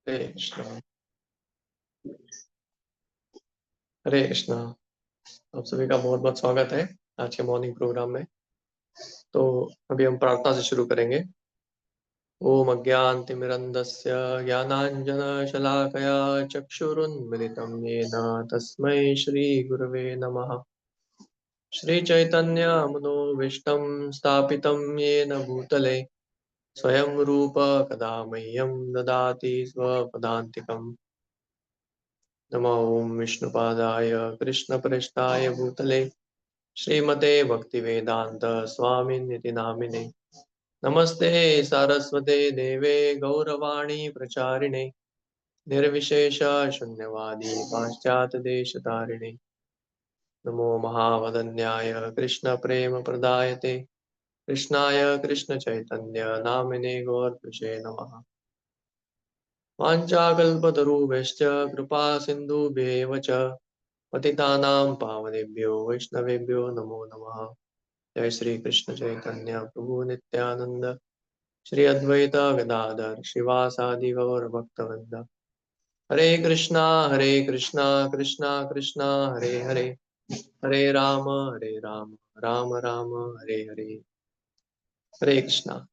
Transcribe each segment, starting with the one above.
हरे कृष्णा। हरे कृष्णा। आप सभी का बहुत बहुत स्वागत है आज के मॉर्निंग प्रोग्राम में। तो अभी हम प्रार्थना से शुरू करेंगे। ओम अज्ञानतिमिरन्धस्य ज्ञानाञ्जनशलाकया चक्षुरुन्मिलितं येन तस्मै श्रीगुरवे नमः। श्रीचैतन्यमनोभीष्टं स्थापितं येन भूतले स्वयं रूप कदा मह्यं ददाति स्वपदान्तिकम्। नमो ओम विष्णुपादाय कृष्णप्रेष्ठाय भूतले श्रीमते भक्तिवेदांत स्वामिनिति नामिने। नमस्ते सारस्वते देवे गौरवाणी प्रचारिणे निर्विशेष शून्यवादी पाश्चात्य देश तारिणे। नमो महावदन्याय कृष्ण प्रेम प्रदायते कृष्णाय कृष्ण चैतन्य नामिने गौरविषे नमः। वाञ्छाकल्पतरुभ्यश्च कृपा सिन्धुभ्येव च पतितानां पावनेभ्यो वैष्णवेभ्यो नमो नमः। जय श्री कृष्ण चैतन्य प्रभु नित्यानंद श्री अद्वैत गदाधर शिवासादि गौर भक्तवृंद। हरे कृष्णा कृष्णा कृष्णा हरे हरे हरे राम राम राम हरे हरे। हरे कृष्णा।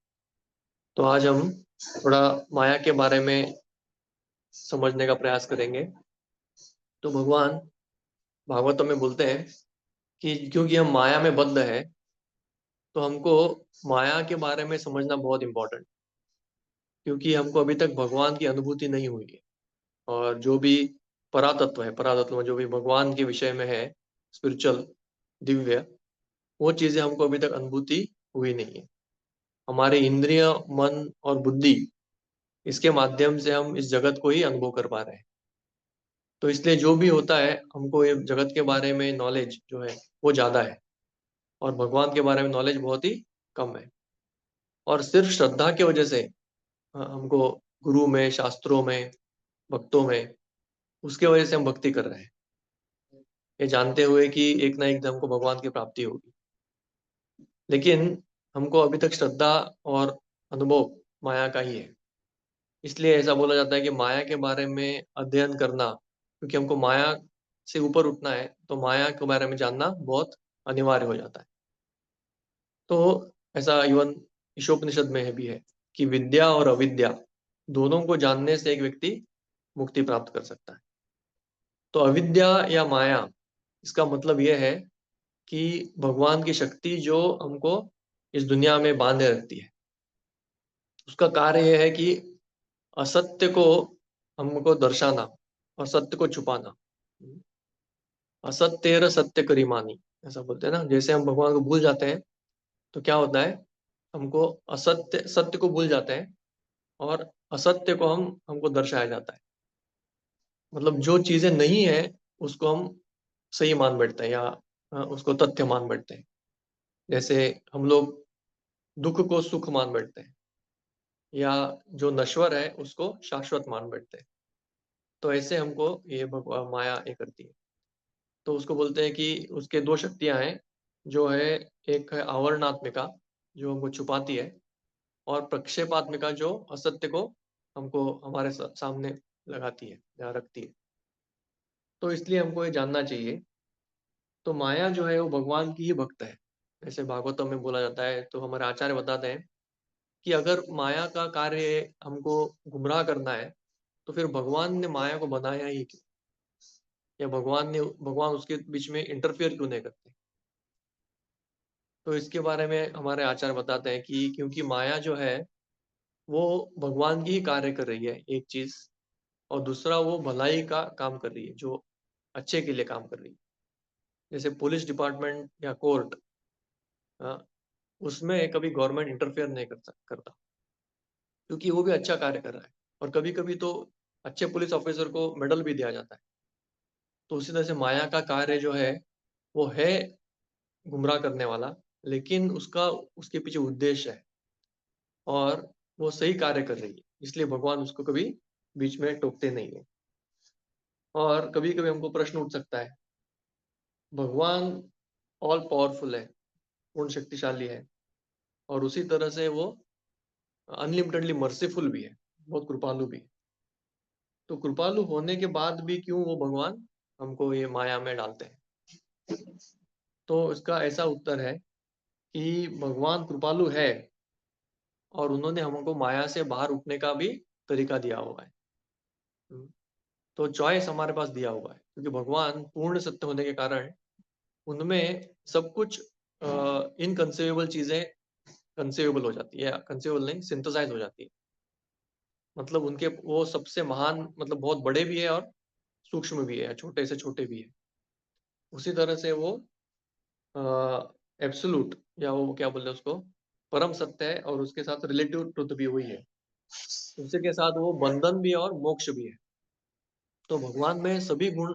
तो आज हम थोड़ा माया के बारे में समझने का प्रयास करेंगे। तो भगवान भागवतम में बोलते हैं कि क्योंकि हम माया में बद्ध है तो हमको माया के बारे में समझना बहुत इंपॉर्टेंट, क्योंकि हमको अभी तक भगवान की अनुभूति नहीं हुई है। और जो भी परातत्व है, परातत्व में जो भी भगवान के विषय में है, स्पिरिचुअल, दिव्य, वो चीजें हमको अभी तक अनुभूति हुई नहीं है। हमारे इंद्रिय, मन और बुद्धि, इसके माध्यम से हम इस जगत को ही अनुभव कर पा रहे हैं। तो इसलिए जो भी होता है हमको ये जगत के बारे में नॉलेज जो है वो ज्यादा है, और भगवान के बारे में नॉलेज बहुत ही कम है। और सिर्फ श्रद्धा की वजह से हमको गुरु में, शास्त्रों में, भक्तों में, उसके वजह से हम भक्ति कर रहे हैं, ये जानते हुए कि एक ना एक दिन हमको भगवान की प्राप्ति होगी। लेकिन हमको अभी तक श्रद्धा और अनुभव माया का ही है। इसलिए ऐसा बोला जाता है कि माया के बारे में अध्ययन करना, क्योंकि हमको माया से ऊपर उठना है तो माया के बारे में जानना बहुत अनिवार्य हो जाता है। तो ऐसा इवन ईशोपनिषद में है भी है कि विद्या और अविद्या दोनों को जानने से एक व्यक्ति मुक्ति प्राप्त कर सकता है। तो अविद्या या माया, इसका मतलब यह है कि भगवान की शक्ति जो हमको इस दुनिया में बांधे रखती है, उसका कार्य यह है कि असत्य को हमको दर्शाना और सत्य को छुपाना। असत्येर सत्य करिमानी, ऐसा बोलते हैं ना। जैसे हम भगवान को भूल जाते हैं तो क्या होता है, हमको असत्य, सत्य को भूल जाते हैं और असत्य को हमको दर्शाया जाता है। मतलब जो चीजें नहीं है उसको हम सही मान बैठते हैं, या उसको तथ्य मान बैठते हैं। जैसे हम लोग दुख को सुख मान बैठते हैं, या जो नश्वर है उसको शाश्वत मान बैठते हैं। तो ऐसे हमको ये भगवान माया ये करती है। तो उसको बोलते हैं कि उसके दो शक्तियां हैं, जो है एक है आवरणात्मिका, जो हमको छुपाती है, और प्रक्षेपात्मिका, जो असत्य को हमको हमारे सामने लगाती है या रखती है। तो इसलिए हमको ये जानना चाहिए। तो माया जो है वो भगवान की ही भक्त है। जैसे भागवतम में बोला जाता है, तो हमारे आचार्य बताते हैं कि अगर माया का कार्य हमको गुमराह करना है तो फिर भगवान ने माया को बनाया ही क्यों, या भगवान उसके बीच में इंटरफियर क्यों नहीं करते। तो इसके बारे में हमारे आचार्य बताते हैं कि क्योंकि माया जो है वो भगवान की ही कार्य कर रही है, एक चीज, और दूसरा वो भलाई का काम कर रही है, जो अच्छे के लिए काम कर रही है। जैसे पुलिस डिपार्टमेंट या कोर्ट, उसमें कभी गवर्नमेंट इंटरफेयर नहीं करता, क्योंकि वो भी अच्छा कार्य कर रहा है। और कभी कभी तो अच्छे पुलिस ऑफिसर को मेडल भी दिया जाता है। तो उसी तरह से माया का कार्य जो है वो है गुमराह करने वाला, लेकिन उसका, उसके पीछे उद्देश्य है, और वो सही कार्य कर रही है, इसलिए भगवान उसको कभी बीच में टोकते नहीं है। और कभी कभी हमको प्रश्न उठ सकता है, भगवान ऑल पावरफुल है, पूर्ण शक्तिशाली है, और उसी तरह से वो अनलिमिटेडली मर्सीफुल भी है, बहुत कृपालु भी है। तो कृपालु होने के बाद भी क्यों वो भगवान हमको ये माया में डालते हैं? तो इसका ऐसा उत्तर है कि भगवान कृपालु है और उन्होंने हमको माया से बाहर उठने का भी तरीका दिया हुआ है। तो चॉइस हमारे पास दिया हुआ है, क्योंकि भगवान पूर्ण सत्य होने के कारण उनमें सब कुछ इनकंसेवेबल चीजें कंसेवेबल हो जाती है, कंसेवेबल नहीं, सिंथेसाइज हो जाती है। मतलब उनके वो सबसे महान, मतलब बहुत बड़े भी है और सूक्ष्म भी है, छोटे से छोटे भी है। उसी तरह से वो एब्सोल्यूट, या वो क्या बोलते हैं उसको, परम सत्य है, और उसके साथ रिलेटिव ट्रुथ भी वही है। उसी के साथ वो बंधन भी है और मोक्ष भी है। तो भगवान में सभी गुण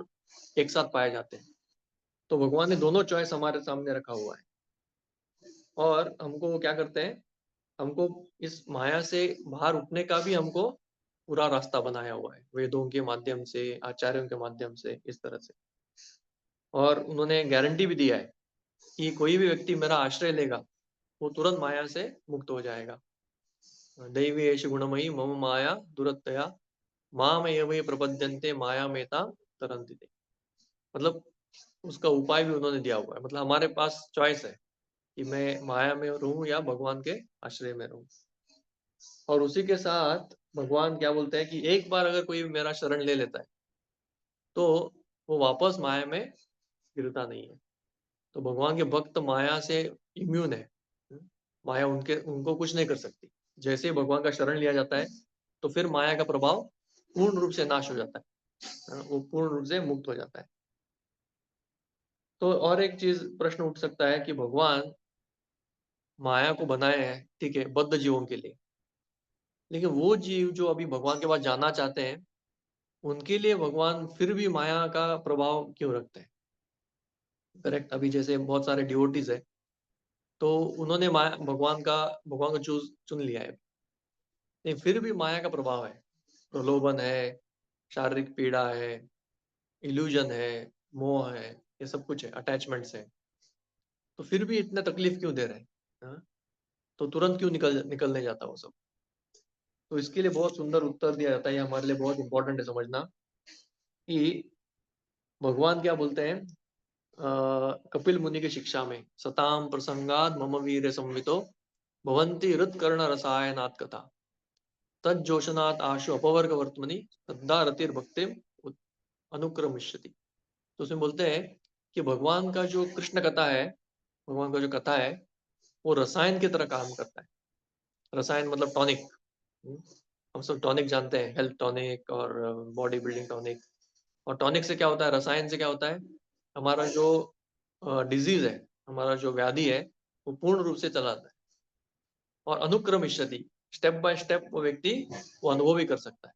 एक साथ पाए जाते हैं। तो भगवान ने दोनों चॉइस हमारे सामने रखा हुआ है, और हमको वो क्या करते हैं, हमको इस माया से बाहर उठने का भी हमको पूरा रास्ता बनाया हुआ है, वेदों के माध्यम से, आचार्यों के माध्यम से, इस तरह से। और उन्होंने गारंटी भी दिया है कि कोई भी व्यक्ति मेरा आश्रय लेगा वो तुरंत माया से मुक्त हो जाएगा। दैवी एष गुणमयी मम माया दुरत्तया माम एव ये प्रपद्यन्ते माया मेता तरन्ति ते। मतलब उसका उपाय भी उन्होंने दिया हुआ है। मतलब हमारे पास चॉइस है कि मैं माया में रहूं या भगवान के आश्रय में रहूं। और उसी के साथ भगवान क्या बोलते हैं कि एक बार अगर कोई मेरा शरण ले लेता है तो वो वापस माया में गिरता नहीं है। तो भगवान के भक्त माया से इम्यून है। माया उनके उनको कुछ नहीं कर सकती। जैसे ही भगवान का शरण लिया जाता है तो फिर माया का प्रभाव पूर्ण रूप से नाश हो जाता है, वो पूर्ण रूप से मुक्त हो जाता है। तो और एक चीज प्रश्न उठ सकता है कि भगवान माया को बनाए हैं, ठीक है, बद्ध जीवों के लिए, लेकिन वो जीव जो अभी भगवान के पास जाना चाहते हैं उनके लिए भगवान फिर भी माया का प्रभाव क्यों रखते हैं? करेक्ट। अभी जैसे बहुत सारे डिवोटीज है, तो उन्होंने माया भगवान को चूज चुन लिया है, नहीं फिर भी माया का प्रभाव है, प्रलोभन है, शारीरिक पीड़ा है, इल्यूजन है, मोह है, ये सब कुछ है, अटैचमेंट्स है। तो फिर भी इतने तकलीफ क्यों दे रहे हैं? हाँ? तो तुरंत क्यों निकलने जाता वो सब? तो इसके लिए बहुत सुंदर उत्तर दिया जाता है, ये हमारे लिए बहुत इंपॉर्टेंट है समझना कि भगवान क्या बोलते हैं कपिल मुनि की शिक्षा में, सताम प्रसंगात मम वीर संवितो भवन्ति हृत्कर्ण रसायनात् कथा तज्जोशनात् आशु अपवर्ग वर्तमनि श्रद्धा रतिर भक्ति अनुक्रमिष्यति। तो उसमें बोलते हैं कि भगवान का जो कृष्ण कथा है, भगवान का जो कथा है वो रसायन की तरह काम करता है। रसायन मतलब टॉनिक। हम सब टॉनिक जानते हैं, हेल्थ टॉनिक और बॉडी बिल्डिंग टॉनिक। और टॉनिक से क्या होता है, रसायन से क्या होता है, हमारा जो डिजीज है, हमारा जो व्याधि है, वो पूर्ण रूप से चला जाता है। और अनुक्रमिष्यति, स्टेप बाय स्टेप वो व्यक्ति वो अनुभव भी कर सकता है।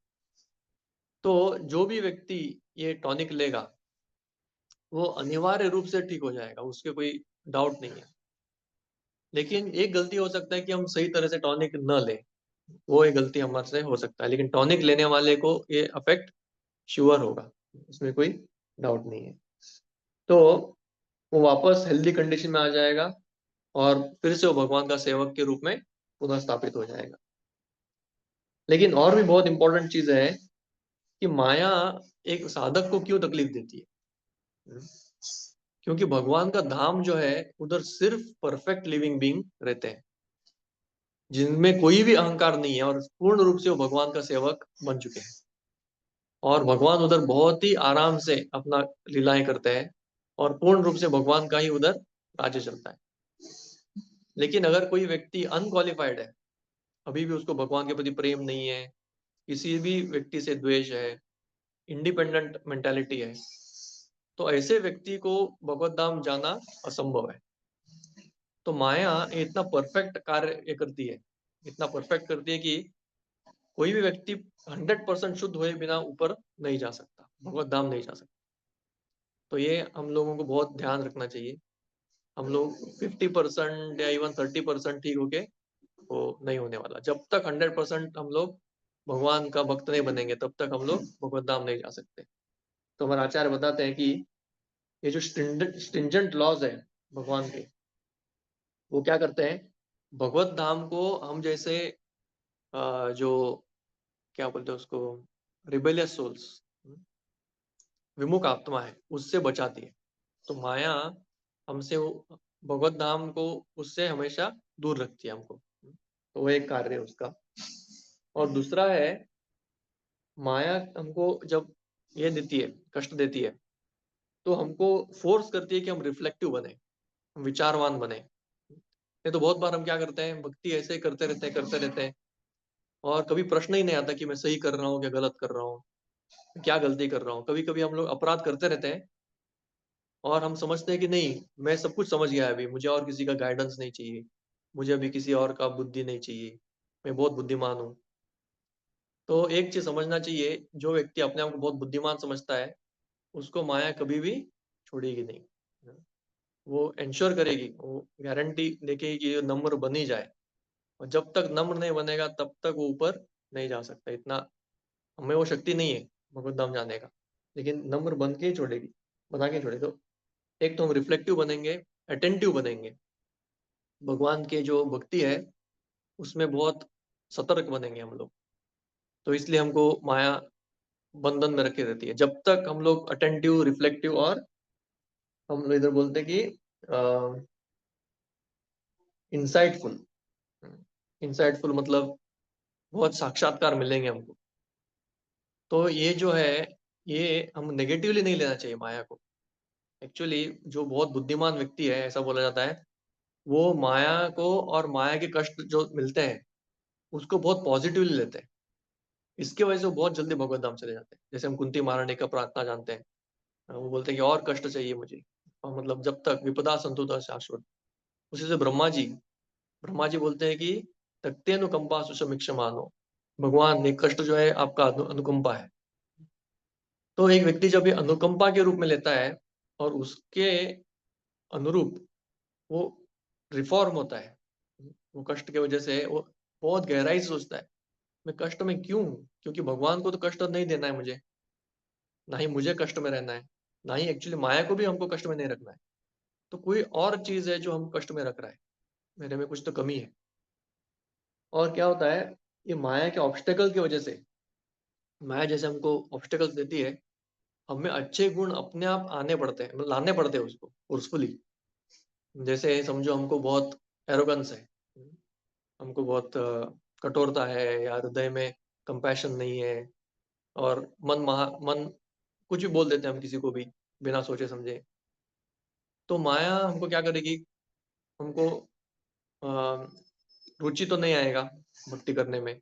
तो जो भी व्यक्ति ये टॉनिक लेगा वो अनिवार्य रूप से ठीक हो जाएगा, उसके कोई डाउट नहीं है। लेकिन एक गलती हो सकता है कि हम सही तरह से टॉनिक न लें, वो एक गलती हमारे से हो सकता है, लेकिन टॉनिक लेने वाले को ये अफेक्ट श्योर होगा, उसमें कोई डाउट नहीं है। तो वो वापस हेल्दी कंडीशन में आ जाएगा और फिर से वो भगवान का सेवक के रूप में पुनः स्थापित हो जाएगा। लेकिन और भी बहुत इंपॉर्टेंट चीज है कि माया एक साधक को क्यों तकलीफ देती है। क्योंकि भगवान का धाम जो है उधर सिर्फ परफेक्ट लिविंग बीइंग रहते हैं, जिनमें कोई भी अहंकार नहीं है और पूर्ण रूप से वो भगवान का सेवक बन चुके हैं। और भगवान उधर बहुत ही आराम से अपना लीलाएं करते हैं और पूर्ण रूप से भगवान का ही उधर राज्य चलता है। लेकिन अगर कोई व्यक्ति अनक्वालिफाइड है, अभी भी उसको भगवान के प्रति प्रेम नहीं है, किसी भी व्यक्ति से द्वेष है, इंडिपेंडेंट मेंटालिटी है, तो ऐसे व्यक्ति को भगवत धाम जाना असंभव है। तो माया इतना परफेक्ट कार्य ये करती है, इतना परफेक्ट करती है कि कोई भी व्यक्ति 100% शुद्ध हुए बिना ऊपर नहीं जा सकता, भगवत धाम नहीं जा सकता। तो ये हम लोगों को बहुत ध्यान रखना चाहिए। हम लोग 50% या इवन 30% ठीक होके वो नहीं होने वाला। जब तक 100% हम लोग भगवान का भक्त नहीं बनेंगे तब तक हम लोग भगवत धाम नहीं जा सकते। तो हमारे आचार्य बताते हैं कि ये जो स्ट्रिंजेंट लॉज है भगवान के, वो क्या करते हैं, भगवत धाम को हम जैसे जो क्या बोलते हैं उसको, रिबेलियस सोल्स, विमुख आत्मा है, उससे बचाती है। तो माया हमसे भगवत धाम को उससे हमेशा दूर रखती है हमको। तो वो एक कार्य है उसका। और दूसरा है, माया हमको जब ये देती है, कष्ट देती है, तो हमको फोर्स करती है कि हम रिफ्लेक्टिव बने, हम विचारवान बने। नहीं तो बहुत बार हम क्या करते हैं, भक्ति ऐसे ही करते रहते हैं, और कभी प्रश्न ही नहीं आता कि मैं सही कर रहा हूँ, क्या गलत कर रहा हूँ, क्या गलती कर रहा हूँ। कभी कभी हम लोग अपराध करते रहते हैं, और हम समझते हैं कि नहीं, मैं सब कुछ समझ गया, अभी मुझे और किसी का गाइडेंस नहीं चाहिए, मुझे अभी किसी और का बुद्धि नहीं चाहिए, मैं बहुत बुद्धिमान हूँ। तो एक चीज समझना चाहिए, जो व्यक्ति अपने आप को बहुत बुद्धिमान समझता है, उसको माया कभी भी छोड़ेगी नहीं। वो इंश्योर करेगी, वो गारंटी देखेगी कि ये नम्र बन ही जाए। और जब तक नम्र नहीं बनेगा तब तक वो ऊपर नहीं जा सकता। इतना हमें वो शक्ति नहीं है भगवत धाम जाने का, लेकिन नम्र बन के ही छोड़ेगी, बना के छोड़ेगी। तो एक तो हम रिफ्लेक्टिव बनेंगे, अटेंटिव बनेंगे, भगवान के जो भक्ति है उसमें बहुत सतर्क बनेंगे हम लोग। तो इसलिए हमको माया बंधन में रखी रहती है, जब तक हम लोग अटेंटिव, रिफ्लेक्टिव, और हम लोग इधर बोलते हैं कि इंसाइटफुल। इंसाइटफुल मतलब बहुत साक्षात्कार मिलेंगे हमको। तो ये जो है, ये हम नेगेटिवली नहीं लेना चाहिए माया को। एक्चुअली जो बहुत बुद्धिमान व्यक्ति है, ऐसा बोला जाता है, वो माया को और माया के कष्ट जो मिलते हैं उसको बहुत पॉजिटिवली लेते हैं। इसके वजह से वो बहुत जल्दी भगवत धाम चले जाते हैं। जैसे हम कुंती महारानी का प्रार्थना जानते हैं, वो बोलते हैं कि और कष्ट चाहिए मुझे, और मतलब जब तक विपदा संतुता शाश्वत। उसी से ब्रह्मा जी बोलते हैं कि तक्ते अनुकंपा सुषमीक्ष मानो, भगवान ये कष्ट जो है आपका अनुकंपा है। तो एक व्यक्ति जब ये अनुकंपा के रूप में लेता है और उसके अनुरूप वो रिफॉर्म होता है, वो कष्ट की वजह से वो बहुत गहराई से सोचता है, मैं कष्ट में क्यों हूँ, क्योंकि भगवान को तो कष्ट नहीं देना है मुझे, ना ही मुझे कष्ट में रहना है, ना ही एक्चुअली माया को भी हमको कष्ट में नहीं रखना है। तो कोई और चीज है जो हम कष्ट में रख रहा है, मेरे में कुछ तो कमी है। और क्या होता है, ये माया के ऑब्स्टेकल की वजह से, माया जैसे हमको ऑब्स्टेकल्स देती है, हमें अच्छे गुण अपने आप आने पड़ते हैं, मतलब लाने पड़ते हैं उसको फोर्सफुली। जैसे समझो हमको बहुत एरोगेंस है, हमको बहुत कठोरता है, या हृदय में कंपैशन नहीं है, और मन कुछ भी बोल देते हैं हम किसी को भी बिना सोचे समझे। तो माया हमको क्या करेगी, हमको अ, रुचि तो नहीं आएगा भक्ति करने में,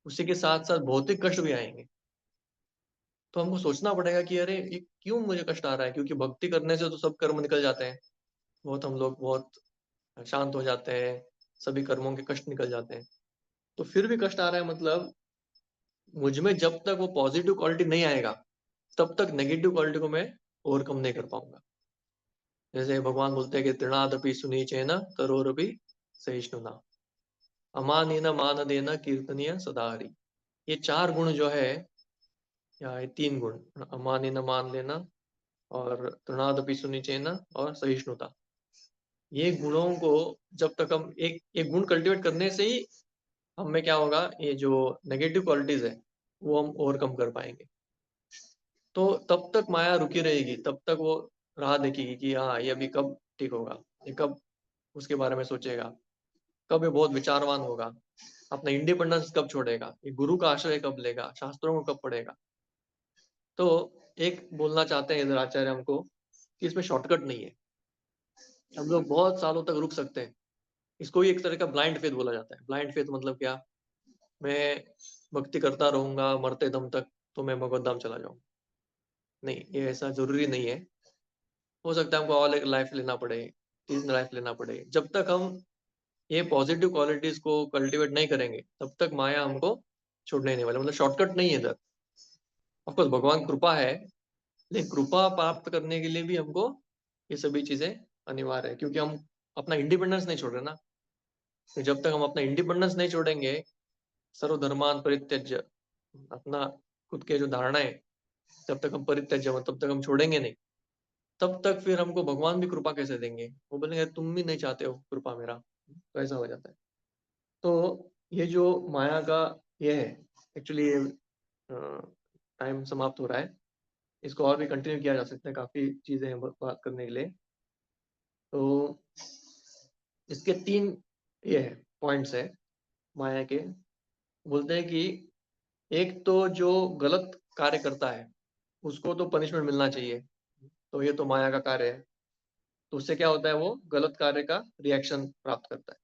उसी के साथ साथ भौतिक कष्ट भी आएंगे। तो हमको सोचना पड़ेगा कि अरे ये क्यों मुझे कष्ट आ रहा है, क्योंकि भक्ति करने से तो सब कर्म निकल जाते हैं, बहुत हम लोग बहुत शांत हो जाते हैं, सभी कर्मों के कष्ट निकल जाते हैं। तो फिर भी कष्ट आ रहा है, मतलब मुझ में जब तक वो पॉजिटिव क्वालिटी नहीं आएगा तब तक नेगेटिव क्वालिटी को मैं ओवरकम नहीं कर पाऊंगा। जैसे भगवान बोलते हैं कि तृणादपि सुनीचेन करोरपि सहिष्णुना, अमानेन मान देना कीर्तनीय सदा हरि। ये चार गुण जो है, या ये तीन गुण, अमानेन मान लेना, और तृणादपि सुनीचेन, और सहिष्णुता, ये गुणों को जब तक हम एक गुण कल्टीवेट करने से ही हमें क्या होगा, ये जो नेगेटिव क्वालिटीज है वो हम ओवरकम कर पाएंगे। तो तब तक माया रुकी रहेगी, तब तक वो राह देखेगी कि हाँ ये अभी कब ठीक होगा, ये कब उसके बारे में सोचेगा, कब ये बहुत विचारवान होगा, अपना इंडिपेंडेंस कब छोड़ेगा, ये गुरु का आश्रय कब लेगा, शास्त्रों को कब पढ़ेगा। तो एक बोलना चाहते हैं इधर आचार्य हमको कि इसमें शॉर्टकट नहीं है, हम लोग बहुत सालों तक रुक सकते हैं। इसको ही एक तरह का ब्लाइंड फेथ बोला जाता है। ब्लाइंड फेथ मतलब क्या, मैं भक्ति करता रहूंगा मरते दम तक तो मैं भगवत धाम चला जाऊँ। नहीं, ये ऐसा जरूरी नहीं है। हो सकता है हमको और एक लाइफ लेना पड़े, तीन लाइफ लेना पड़े। जब तक हम ये पॉजिटिव क्वालिटीज को कल्टीवेट नहीं करेंगे तब तक माया हमको छोड़ने नहीं वाले। मतलब शॉर्टकट नहीं है इधर। ऑफकोर्स भगवान कृपा है, लेकिन कृपा प्राप्त करने के लिए भी हमको ये सभी चीजें अनिवार्य है, क्योंकि हम अपना इंडिपेंडेंस नहीं छोड़ रहे ना। तो जब तक हम अपना इंडिपेंडेंस नहीं छोड़ेंगे, सर्वधर्मान परित्यज्य, अपना खुद के जो धारणाएं, जब तक हम परित्यज्य तब तक हम छोड़ेंगे नहीं, तब तक फिर हमको भगवान भी कृपा कैसे देंगे। वो बोलेंगे तुम भी नहीं चाहते हो कृपा मेरा, तो ऐसा हो जाता है। तो ये जो माया का ये है, एक्चुअली टाइम समाप्त हो रहा है। इसको और भी कंटिन्यू किया जा सकता है, काफी चीजें हैं बात करने के लिए। तो इसके 3 ये है पॉइंट्स है माया के। बोलते हैं कि एक तो जो गलत कार्य करता है उसको तो पनिशमेंट मिलना चाहिए, तो ये तो माया का कार्य है। तो उससे क्या होता है, वो गलत कार्य का रिएक्शन प्राप्त करता है।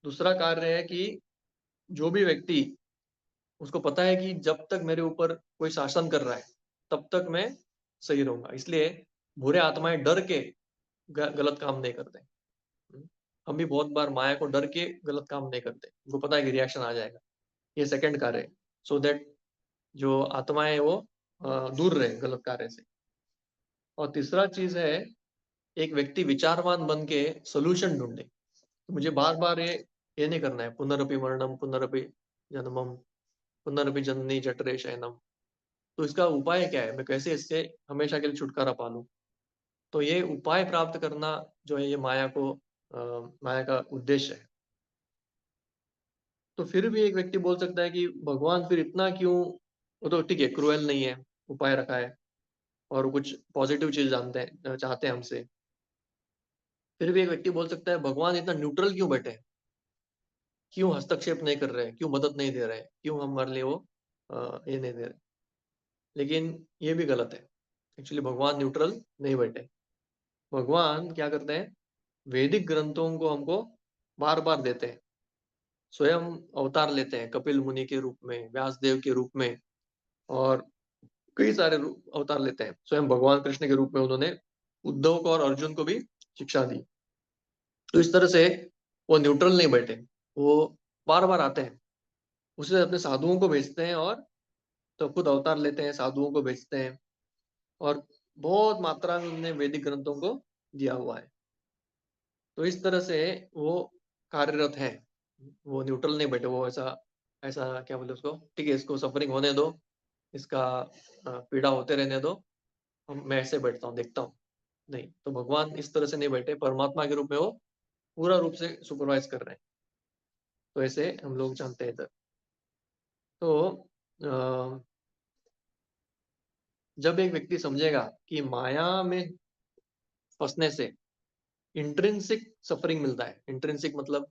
दूसरा कार्य है कि जो भी व्यक्ति, उसको पता है कि जब तक मेरे ऊपर कोई शासन कर रहा है तब तक मैं सही रहूंगा, इसलिए बुरे आत्माएं डर के गलत काम नहीं करते। हम भी बहुत बार माया को डर के गलत काम नहीं करते, उनको पता है कि रिएक्शन आ जाएगा। ये सेकंड कार्य है, सो दैट जो आत्माएं है वो दूर रहे गलत कार्य से। और तीसरा चीज है, एक व्यक्ति विचारवान बन के सोल्यूशन ढूंढे। तो मुझे बार बार ये नहीं करना है, पुनरपि मरणम पुनरपि जन्मम पुनरपि जननी जठरे शयनम। तो इसका उपाय क्या है, मैं कैसे इससे हमेशा के लिए छुटकारा पा लूं। तो ये उपाय प्राप्त करना जो है, ये माया का उद्देश्य है। तो फिर भी एक व्यक्ति बोल सकता है कि भगवान फिर इतना क्यों, वो तो ठीक है क्रूएल नहीं है, उपाय रखा है और कुछ पॉजिटिव चीज जानते हैं चाहते हैं हमसे। फिर भी एक व्यक्ति बोल सकता है भगवान इतना न्यूट्रल क्यों बैठे हैं, क्यों हस्तक्षेप नहीं कर रहे हैं, क्यों मदद नहीं दे रहे हैं, क्यों हमारे लिए वो ये नहीं दे रहे। लेकिन ये भी गलत है, एक्चुअली भगवान न्यूट्रल नहीं बैठे। भगवान क्या करते हैं, वैदिक ग्रंथों को हमको बार बार देते हैं, स्वयं अवतार लेते हैं, कपिल मुनि के रूप में, व्यास देव के रूप में, और कई सारे अवतार लेते हैं। स्वयं भगवान कृष्ण के रूप में उन्होंने उद्धव को और अर्जुन को भी शिक्षा दी। तो इस तरह से वो न्यूट्रल नहीं बैठे, वो बार बार आते हैं, उससे अपने साधुओं को भेजते हैं, और तो खुद अवतार लेते हैं, साधुओं को भेजते हैं, और बहुत मात्रा में उन्होंने वैदिक ग्रंथों को दिया हुआ है। तो इस तरह से वो कार्यरत है, वो न्यूट्रल नहीं बैठे, वो ऐसा ऐसा क्या बोले उसको, ठीक है इसको सफरिंग होने दो, इसका पीड़ा होते रहने दो, मैं ऐसे बैठता हूँ देखता हूँ। नहीं, तो भगवान इस तरह से नहीं बैठे, परमात्मा के रूप में वो पूरा रूप से सुपरवाइज कर रहे हैं। तो ऐसे हम लोग जानते हैं इधर। तो अ, जब एक व्यक्ति समझेगा कि माया में फंसने से इंट्रिंसिक सफरिंग मिलता है, इंट्रिंसिक मतलब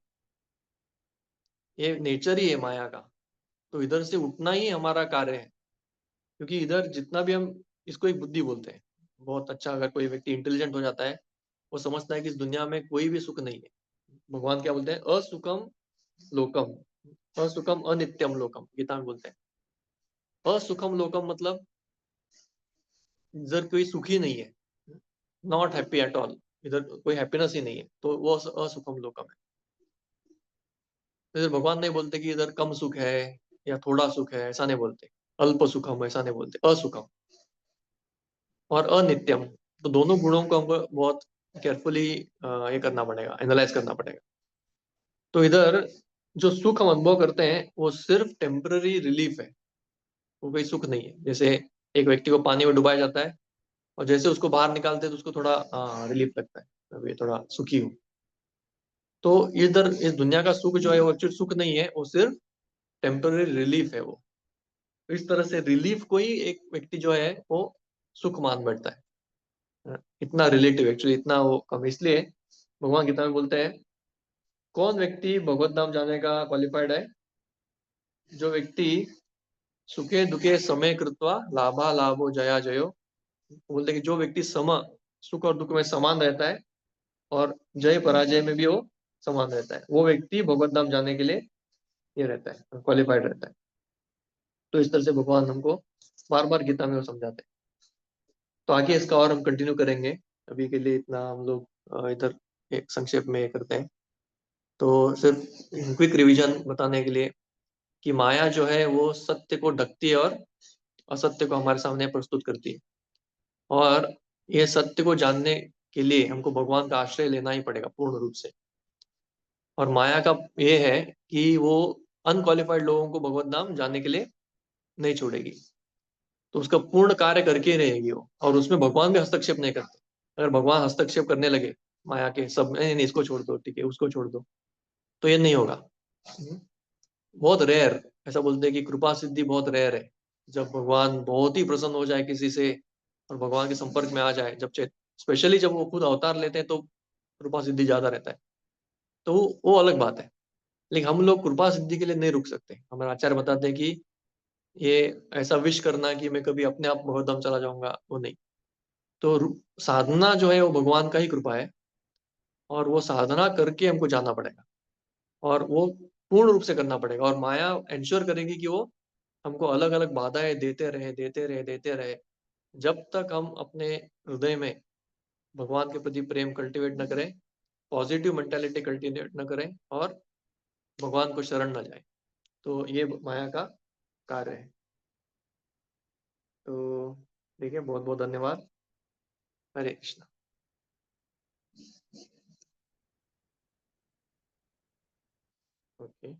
ये नेचर ही है माया का, तो इधर से उठना ही हमारा कार्य है। क्योंकि इधर जितना भी हम, इसको एक बुद्धि बोलते हैं। बहुत अच्छा, अगर कोई व्यक्ति इंटेलिजेंट हो जाता है, वो समझता है कि इस दुनिया में कोई भी सुख नहीं है। भगवान क्या बोलते हैं, असुखम लोकम, असुखम अनित्यम लोकम, गीता में बोलते हैं। असुखम लोकम मतलब इधर कोई सुखी नहीं है, नॉट हैप्पी एट ऑल, इधर कोई हैप्पीनेस ही नहीं है, तो वो असुखम लोकम है। तो इधर भगवान नहीं बोलते कि इधर कम सुख है या थोड़ा सुख है, ऐसा नहीं बोलते। अल्प सुखम ऐसा नहीं बोलते, असुखम और अनित्यम। तो दोनों गुणों को हमको बहुत केयरफुली ये करना पड़ेगा, एनालाइज करना पड़ेगा। तो इधर जो सुख हम अनुभव करते हैं वो सिर्फ टेम्पररी रिलीफ है, वो कोई सुख नहीं है। जैसे एक व्यक्ति को पानी में डुबाया जाता है, और जैसे उसको बाहर निकालते हैं तो उसको थोड़ा रिलीफ लगता है, अभी थोड़ा सुखी हूँ। तो इधर इस दुनिया का सुख जो है वो एक्चुअली सुख नहीं है, वो सिर्फ टेम्पररी रिलीफ है वो। तो इस तरह से रिलीफ को ही एक व्यक्ति जो है वो सुख मान बैठता है। इतना रिलेटिव एक्चुअली, इतना वो कम, इसलिए भगवान गीता में बोलते हैं, कौन व्यक्ति भगवत धाम जाने का क्वालिफाइड है, जो व्यक्ति सुखे दुखे समय कृत्वा लाभा लाभो जया जयो। बोलते हैं कि जो व्यक्ति सुख और दुख में समान रहता है, और जय पराजय में भी वो समान रहता है, वो व्यक्ति भगवत धाम जाने के लिए ये रहता है, क्वालिफाइड रहता है। तो इस तरह से भगवान हमको बार बार गीता में वो समझाते हैं। तो आगे इसका और हम कंटिन्यू करेंगे, अभी के लिए इतना हम लोग इधर एक संक्षेप में करते हैं। तो सिर्फ क्विक रिवीजन बताने के लिए, कि माया जो है वो सत्य को ढकती है और असत्य को हमारे सामने प्रस्तुत करती है। और ये सत्य को जानने के लिए हमको भगवान का आश्रय लेना ही पड़ेगा पूर्ण रूप से। और माया का ये है कि वो अनक्वालिफाइड लोगों को भगवत धाम जाने के लिए नहीं छोड़ेगी, तो उसका पूर्ण कार्य करके ही रहेगी वो, और उसमें भगवान भी हस्तक्षेप नहीं करते। अगर भगवान हस्तक्षेप करने लगे माया के सब, नहीं नहीं इसको छोड़ दो, ठीक है उसको छोड़ दो, तो ये नहीं होगा। बहुत रेयर, ऐसा बोलते हैं कि कृपा सिद्धि बहुत रेयर है। जब भगवान बहुत ही प्रसन्न हो जाए किसी से और भगवान के संपर्क में आ जाए, जब स्पेशली जब वो खुद अवतार लेते हैं तो कृपा सिद्धि ज्यादा रहता है, तो वो अलग बात है। लेकिन हम लोग कृपा सिद्धि के लिए नहीं रुक सकते। हमारे आचार्य बताते हैं कि ये ऐसा विश करना कि मैं कभी अपने आप भगवत चला जाऊंगा, वो नहीं। तो साधना जो है वो भगवान का ही कृपा है, और वो साधना करके हमको जाना पड़ेगा, और वो पूर्ण रूप से करना पड़ेगा। और माया इंश्योर करेगी कि वो हमको अलग अलग बाधाएं देते रहे, देते रहे, देते रहे, जब तक हम अपने हृदय में भगवान के प्रति प्रेम कल्टीवेट न करें, पॉजिटिव मेंटेलिटी कल्टीवेट न करें, और भगवान को शरण न जाए। तो ये माया का कार्य है। तो देखिए, बहुत बहुत धन्यवाद। हरे कृष्णा। ओके।